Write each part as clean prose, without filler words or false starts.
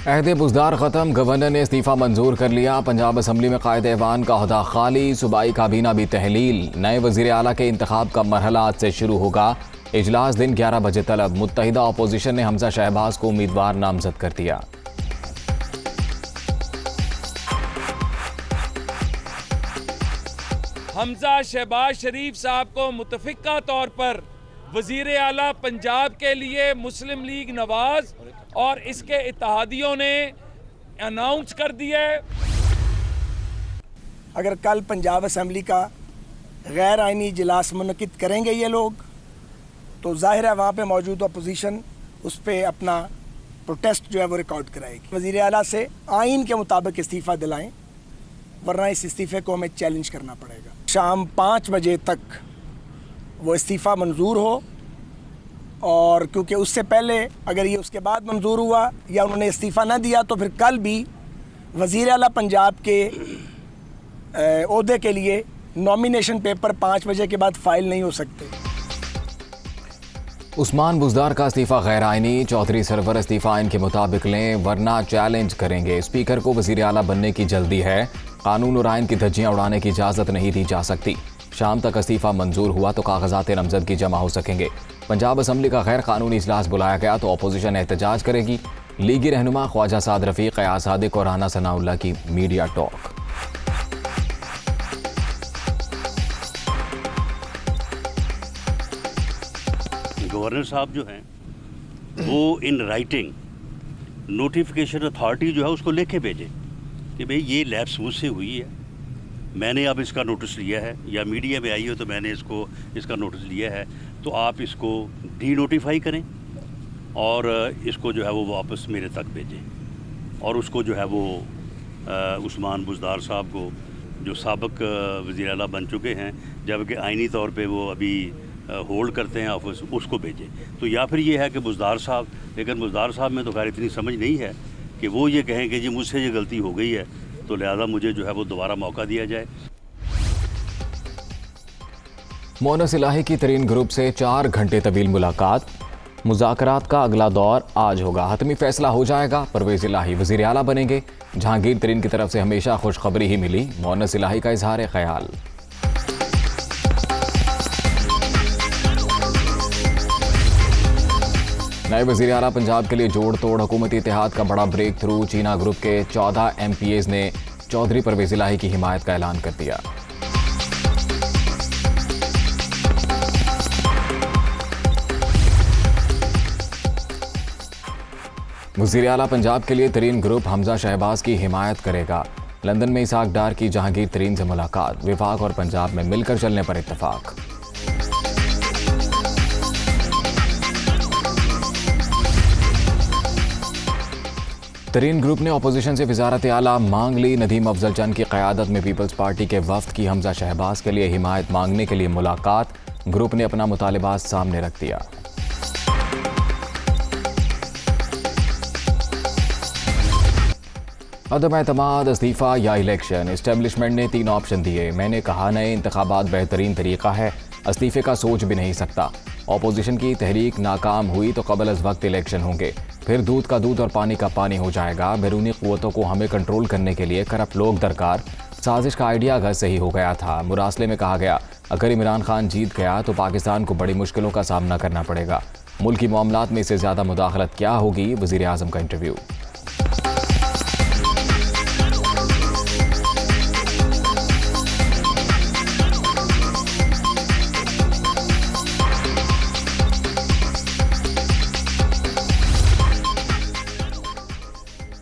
अहद बुज़दार ख़त्म, गवर्नर ने इस्तीफ़ा मंजूर कर लिया। पंजाब असम्बली में कायद ऐवान का ओहदा खाली, सूबाई काबीना भी तहलील। नए वज़ीर आला के इंतखाब का मरहला आज से शुरू होगा। इजलास दिन 11 बजे तलब। मुत्तहिदा अपोजिशन ने हमजा शहबाज को उम्मीदवार नामजद कर दिया। हमजा शहबाज शरीफ साहब को मुतफ़िका तौर पर वज़ीर आला पंजाब के लिए मुस्लिम लीग नवाज और इसके इत्तेहादियों ने अनाउंस कर दिया। अगर कल पंजाब असम्बली का गैर आइनी इजलास मुनक़िद करेंगे ये लोग, तो जाहिर है वहाँ पे मौजूद अपोजिशन उस पर अपना प्रोटेस्ट जो है वो रिकॉर्ड कराएगी। वज़ीर आला से आइन के मुताबिक इस्तीफ़ा दिलाएं, वरना इस इस्तीफ़े को हमें चैलेंज करना पड़ेगा। शाम 5 बजे तक वो इस्तीफ़ा मंजूर हो, और क्योंकि उससे पहले अगर ये उसके बाद मंजूर हुआ या उन्होंने इस्तीफ़ा ना दिया तो फिर कल भी वज़ीर आला पंजाब के ओहदे के लिए नॉमिनेशन पेपर 5 बजे के बाद फाइल नहीं हो सकते। उस्मान बुज़दार का इस्तीफ़ा गैर आइनी। चौधरी सरवर इस्तीफ़ा इनके मुताबिक लें, वरना चैलेंज करेंगे। स्पीकर को वज़ीर आला बनने की जल्दी है। कानून और आइन की धज्जियाँ उड़ाने की इजाज़त नहीं दी जा सकती। शाम तक इस्तीफ़ा मंजूर हुआ तो कागजात नामजदगी जमा हो सकेंगे। पंजाब असम्बली का गैर कानूनी इजलास बुलाया गया तो अपोजिशन एहतजाज करेगी। लीगी रहनुमा ख्वाजा साद रफ़ीक, क़यास सादिक और राना सनाउल्लाह की मीडिया टॉक। गवर्नर साहब जो हैं वो इन राइटिंग नोटिफिकेशन अथॉरिटी जो है उसको लेके भेजें कि भाई ये लैप्स मुझसे हुई है, मैंने अब इसका नोटिस लिया है, या मीडिया में आई हो तो मैंने इसका नोटिस लिया है, तो आप इसको डी नोटिफाई करें और इसको जो है वो वापस मेरे तक भेजें। और उसको जो है वो उस्मान बुज़दार साहब को, जो साबिक वज़ीर आला बन चुके हैं जबकि आइनी तौर पे वो अभी होल्ड करते हैं ऑफिस, उसको भेजें। तो या फिर ये है कि बुज़दार साहब, लेकिन बुज़दार साहब में तो खैर इतनी समझ नहीं है कि वो ये कहें कि जी मुझसे ये गलती हो गई है, तो लिहाजा मुझे जो है वो दोबारा मौका दिया जाए। मोनस इलाही की तरीन ग्रुप से 4 घंटे तवील मुलाकात। मुज़ाकरात का अगला दौर आज होगा। हतमी फैसला हो जाएगा, परवेज़ इलाही वज़ीर आला बनेंगे। जहांगीर तरीन की तरफ से हमेशा खुशखबरी ही मिली। मोनस इलाही का इजहार ख्याल। नए वज़ीर आला पंजाब के लिए जोड़ तोड़। हुकूमती इत्तेहाद का बड़ा ब्रेक थ्रू। चीना ग्रुप के 14 MPAs ने चौधरी परवेज़ इलाही की हिमायत का ऐलान कर दिया। वज़ीर आला पंजाब के लिए तरीन ग्रुप हमजा शहबाज की हिमायत करेगा। लंदन में इसाक डार की जहांगीर तरीन से मुलाकात। विफाक और पंजाब में मिलकर चलने पर इत्तफाक। तरीन ग्रुप ने अपोजिशन से वज़ारत आला मांग ली। नदीम अफजल चंद की क़यादत में पीपल्स पार्टी के वफ़द की हमजा शहबाज के लिए हिमायत मांगने के लिए मुलाकात। ग्रुप ने अपना मुतालिबात सामने रख दिया। अदम एतमाद, इस्तीफ़ा या इलेक्शन। इस्टेब्लिशमेंट ने 3 ऑप्शन दिए। मैंने कहा नए इंतखाबात बेहतरीन तरीका है, इस्तीफ़े का सोच भी नहीं सकता। अपोजिशन की तहरीक नाकाम हुई तो कबल अज़ वक्त इलेक्शन होंगे, फिर दूध का दूध और पानी का पानी हो जाएगा। बैरूनी क़ुव्वतों को हमें कंट्रोल करने के लिए करप्ट लोग दरकार। साजिश का आइडिया घर से ही हो गया था। मुरासले में कहा गया अगर इमरान खान जीत गया तो पाकिस्तान को बड़ी मुश्किलों का सामना करना पड़ेगा। मुल्की मामलात में इससे ज़्यादा मुदाखलत क्या होगी। वज़ीर आज़म का इंटरव्यू।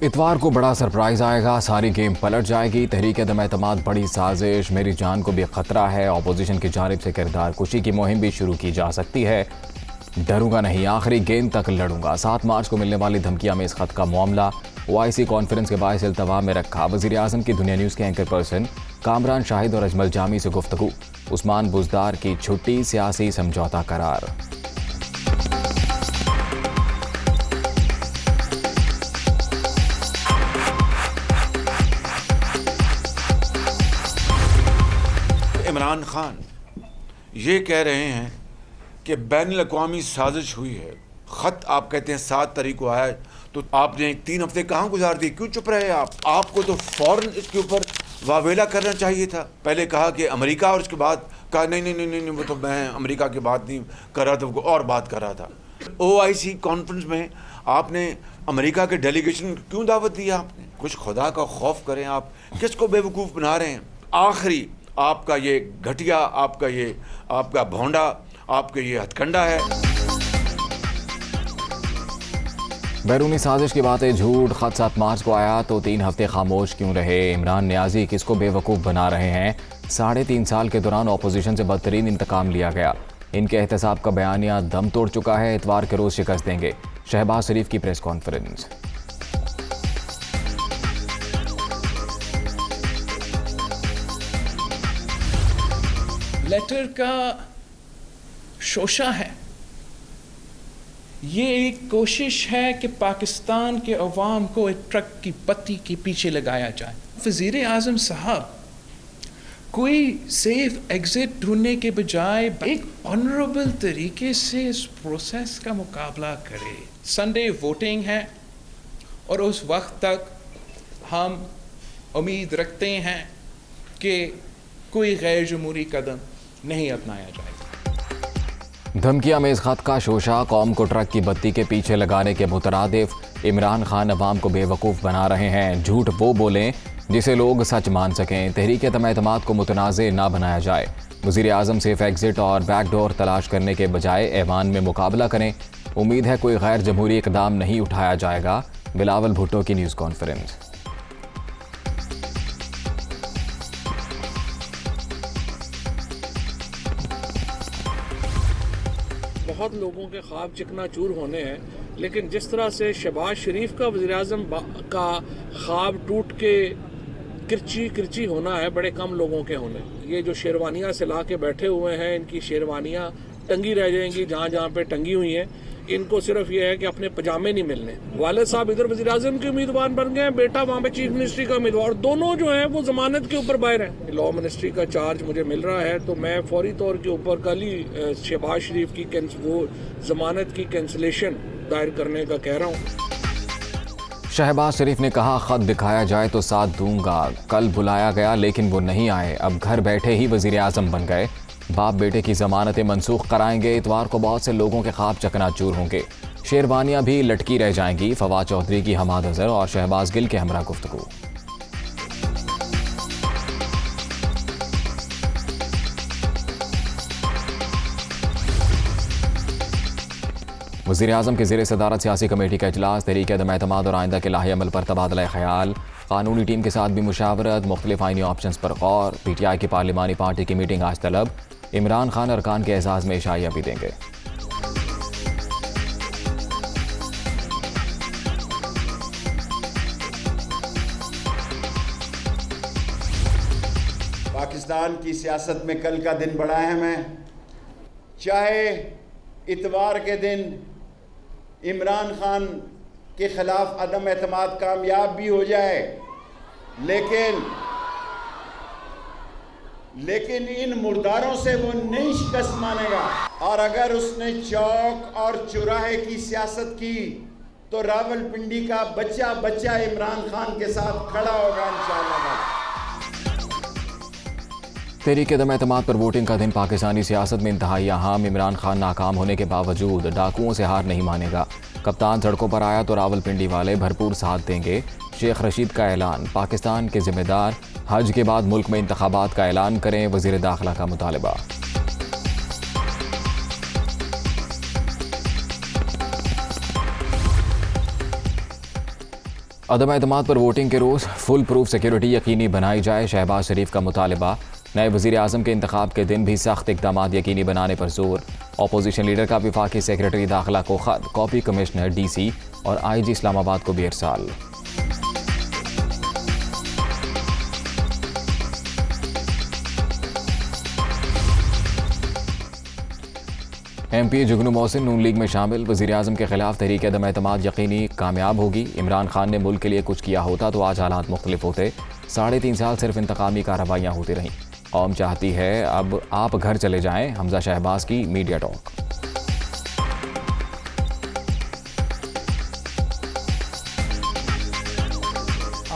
इतवार को बड़ा सरप्राइज आएगा, सारी गेम पलट जाएगी। तहरीक अदम एतमाद बड़ी साजिश, मेरी जान को भी खतरा है। अपोजिशन की जानिब से किरदार कुशी की मुहिम भी शुरू की जा सकती है। डरूंगा नहीं, आखिरी गेंद तक लड़ूंगा। 7 मार्च को मिलने वाली धमकियां में इस खत का मामला OIC कॉन्फ्रेंस के बायस इल्तवा में रखा। वज़ीर आज़म की दुनिया न्यूज़ के एंकर पर्सन कामरान शाहिद और अजमल जामी से गुफ्तगू। उस्मान बुज़दार की छुट्टी, सियासी समझौता करार। इमरान खान ये कह रहे हैं कि बैनुल अक़वामी साजिश हुई है, ख़त आप कहते हैं 7 तारीख को आया, तो आपने 3 हफ्ते कहाँ गुजार दिए? क्यों चुप रहे आप? आपको तो फ़ौरन इसके ऊपर वावेला करना चाहिए था। पहले कहा कि अमेरिका, और उसके बाद कहा नहीं, वो तो मैं अमेरिका की बात नहीं कर रहा था, वो और बात कर रहा था। OIC कॉन्फ्रेंस में आपने अमेरिका के डेलीगेशन क्यों दावत दी आपने? कुछ खुदा का खौफ करें आप, किसको बेवकूफ़ बना रहे हैं? आखिरी आपका ये घटिया, आपका भौंडा, आपका ये हथकंडा है। बैरूनी साजिश की बातें झूठ। खत 7 मार्च को आया तो 3 हफ्ते खामोश क्यों रहे? इमरान न्याजी किसको बेवकूफ़ बना रहे हैं? 3.5 साल के दौरान अपोजिशन से बदतरीन इंतकाम लिया गया। इनके एहतसाब का बयानिया दम तोड़ चुका है। इतवार के रोज शिकस्त देंगे। शहबाज शरीफ की प्रेस कॉन्फ्रेंस। लेटर का शोशा है, ये एक कोशिश है कि पाकिस्तान के अवाम को एक ट्रक की पत्ती के पीछे लगाया जाए। वज़ीर आज़म साहब कोई सेफ एग्जिट ढूंढने के बजाय एक ऑनरेबल तरीके से इस प्रोसेस का मुकाबला करे। संडे वोटिंग है और उस वक्त तक हम उम्मीद रखते हैं कि कोई गैर जमहूरी कदम नहीं अपनाया जाएगा। धमकियां में इस खत का शोशा कौम को ट्रक की बत्ती के पीछे लगाने के मुतरादिफ। इमरान खान अवाम को बेवकूफ़ बना रहे हैं। झूठ वो बोलें जिसे लोग सच मान सकें। तहरीक एतमाद को मुतनाज़े ना बनाया जाए। वज़ीर आज़म सेफ एग्जिट और बैकडोर तलाश करने के बजाय ऐवान में मुकाबला करें। उम्मीद है कोई गैर जमहूरी इकदाम नहीं उठाया जाएगा। बिलावल भुट्टो की न्यूज़ कॉन्फ्रेंस। बहुत लोगों के ख्वाब चिकनाचूर होने हैं, लेकिन जिस तरह से शहबाज शरीफ का वज़ीर आज़म का ख्वाब टूट के किरची होना है, बड़े कम लोगों के होने। ये जो शेरवानियाँ सिला के बैठे हुए हैं, इनकी शेरवानियाँ टंगी रह जाएंगी जहाँ जहाँ पे टंगी हुई हैं। इनको सिर्फ ये है कि अपने पजामे नहीं मिलने। वालिद साहब इधर वज़ीर आज़म के उम्मीदवार बन गए, बेटा वहाँ पे चीफ मिनिस्ट्री का उम्मीदवार। दोनों जो है वो जमानत के ऊपर बाहर हैं। लॉ मिनिस्ट्री का चार्ज मुझे मिल रहा है, तो मैं फौरी तौर के ऊपर कल ही शहबाज शरीफ की वो जमानत की कैंसलेशन दायर करने का कह रहा हूँ। शहबाज शरीफ ने कहा खत दिखाया जाए तो साथ दूंगा। कल बुलाया गया लेकिन वो नहीं आए। अब घर बैठे ही वज़ीर आज़म बन गए। बाप बेटे की ज़मानतें मनसूख कराएंगे। इतवार को बहुत से लोगों के ख्वाब चकनाचूर होंगे। शेरवानियाँ भी लटकी रह जाएंगी। फवाद चौधरी की हमाद अजहर और शहबाज गिल के हमरा गुफ्तगू। वज़ीर आज़म के ज़ेरे सदारत सियासी कमेटी का इजलास। तहरीक एतमाद और आइंदा के लाहे अमल पर तबादला ख्याल। कानूनी टीम के साथ भी मुशावरत। मुख्तलिफ आइनी ऑप्शंस पर गौर। PTI की पार्लिमानी पार्टी की मीटिंग आज तलब। इमरान खान अरकान के एजाज़ में इशाइया भी देंगे। पाकिस्तान की सियासत में कल का दिन बड़ा अहम है। चाहे इतवार के दिन इमरान खान के खिलाफ अदम एतमाद कामयाब भी हो जाए, लेकिन इन मुर्दारों से वो नहीं शिकस्त मानेगा। और अगर उसने चौक और चौराहे की सियासत की तो रावलपिंडी का बच्चा बच्चा इमरान खान के साथ खड़ा होगा इंशाअल्लाह। तहरीक एतमाद पर वोटिंग का दिन पाकिस्तानी सियासत में इंतहाई अहम। इमरान खान नाकाम होने के बावजूद डाकुओं से हार नहीं मानेगा। कप्तान सड़कों पर आया तो रावलपिंडी वाले भरपूर साथ देंगे। शेख रशीद का ऐलान। पाकिस्तान के जिम्मेदार हज के बाद मुल्क में इंतखाबात का ऐलान करें। वज़ीर दाखिला का मुतालबा। अदम एतमाद पर वोटिंग के रोज़ फुल प्रूफ सिक्योरिटी यकीनी बनाई जाए। शहबाज शरीफ का मुतालबा। नए वज़ीर आज़म के इंतखाब के दिन भी सख्त इक़दाम यकीनी बनाने पर जोर। अपोजिशन लीडर का वफाकी सेक्रेटरी दाखिला को खत। कॉपी कमिश्नर DC और IG इस्लामाबाद को भी इरसाल। MP जुगनू मोहसिन नून लीग में शामिल। वज़ीर आज़म के खिलाफ तहरीक अदम एतमाद यकीनी कामयाब होगी। इमरान खान ने मुल्क के लिए कुछ किया होता तो आज हालात मुख्तलिफ होते। 3.5 साल सिर्फ इंतकामी कार्रवाइयाँ होती रहीं। कौम चाहती है अब आप घर चले जाएं। हमजा शहबाज की मीडिया टॉक।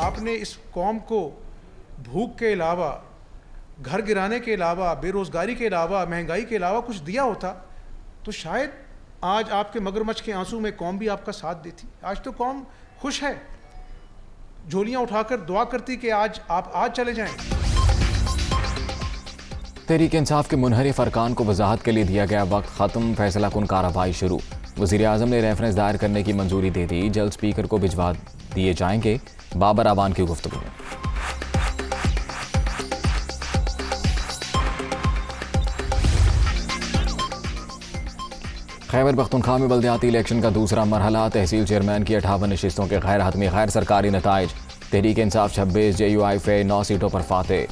आपने इस कौम को भूख के अलावा, घर गिराने के अलावा, बेरोज़गारी के अलावा, महंगाई के अलावा कुछ दिया होता तो शायद आज आपके मगरमच्छ के आंसू में कौम भी आपका साथ देती। आज तो कौम खुश है, झोलियाँ उठाकर दुआ करती कि आप आज चले जाएं। तहरीक इंसाफ के मुनहरिफ अरकान को वजाहत के लिए दिया गया वक्त ख़त्म, फैसला कुन कार्रवाई शुरू। वज़ीर आज़म ने रेफरेंस दायर करने की मंजूरी दे दी, जल्द स्पीकर को भिजवा दिए जाएंगे। बाबर आवान की गुफ्तगू। खैबर पख्तूनख्वा में बल्दियाती इलेक्शन का दूसरा मरहला, तहसील चेयरमैन की 58 नशिस्तों के गैर हतमी गैर सरकारी नताइज। तहरीक इंसाफ 26, JUI फे 9 सीटों पर फाते,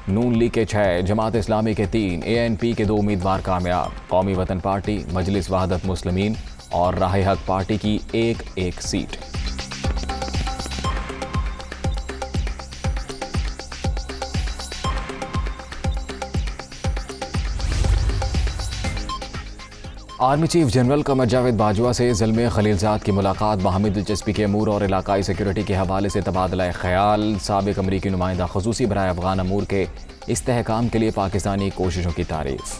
नून लीग के 6, जमात इस्लामी के 3, ANP के 2 उम्मीदवार कामयाब। कौमी वतन पार्टी, मजलिस वहदत मुस्लिमीन और राह हक पार्टी की एक seat. Army chief general Qamar Javed Bajwa से ज़िलमे खलीलजाद की मुलाकात, बाहमी दिलचस्पी के अमूर और इलाकाई सिक्योरिटी के हवाले से तबादला ख्याल। साबिक अमरीकी नुमाइंदा ख़ुसूसी बराए अफ़गान अमूर के इस्तेहकाम के लिए पाकिस्तानी कोशिशों की तारीफ़।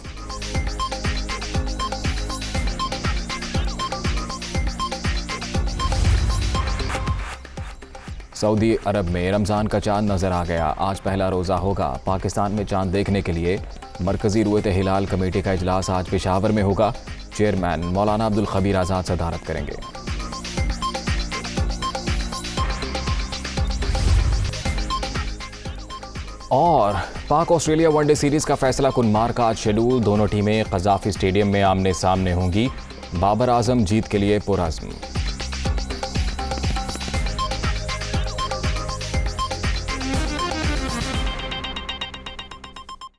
सऊदी अरब में रमज़ान का चांद नज़र आ गया, आज पहला रोज़ा होगा। पाकिस्तान में चांद देखने के लिए मरकज़ी रुयत हिलाल कमेटी का इजलास आज पेशावर में होगा। चेयरमैन मौलाना अब्दुल खबीर आज़ाद सदारत करेंगे। और पाक ऑस्ट्रेलिया वनडे सीरीज का फैसला कुन मार का आज शेड्यूल, दोनों टीमें क़ज़ाफ़ी स्टेडियम में आमने सामने होंगी। बाबर आजम जीत के लिए पुरअज़्म।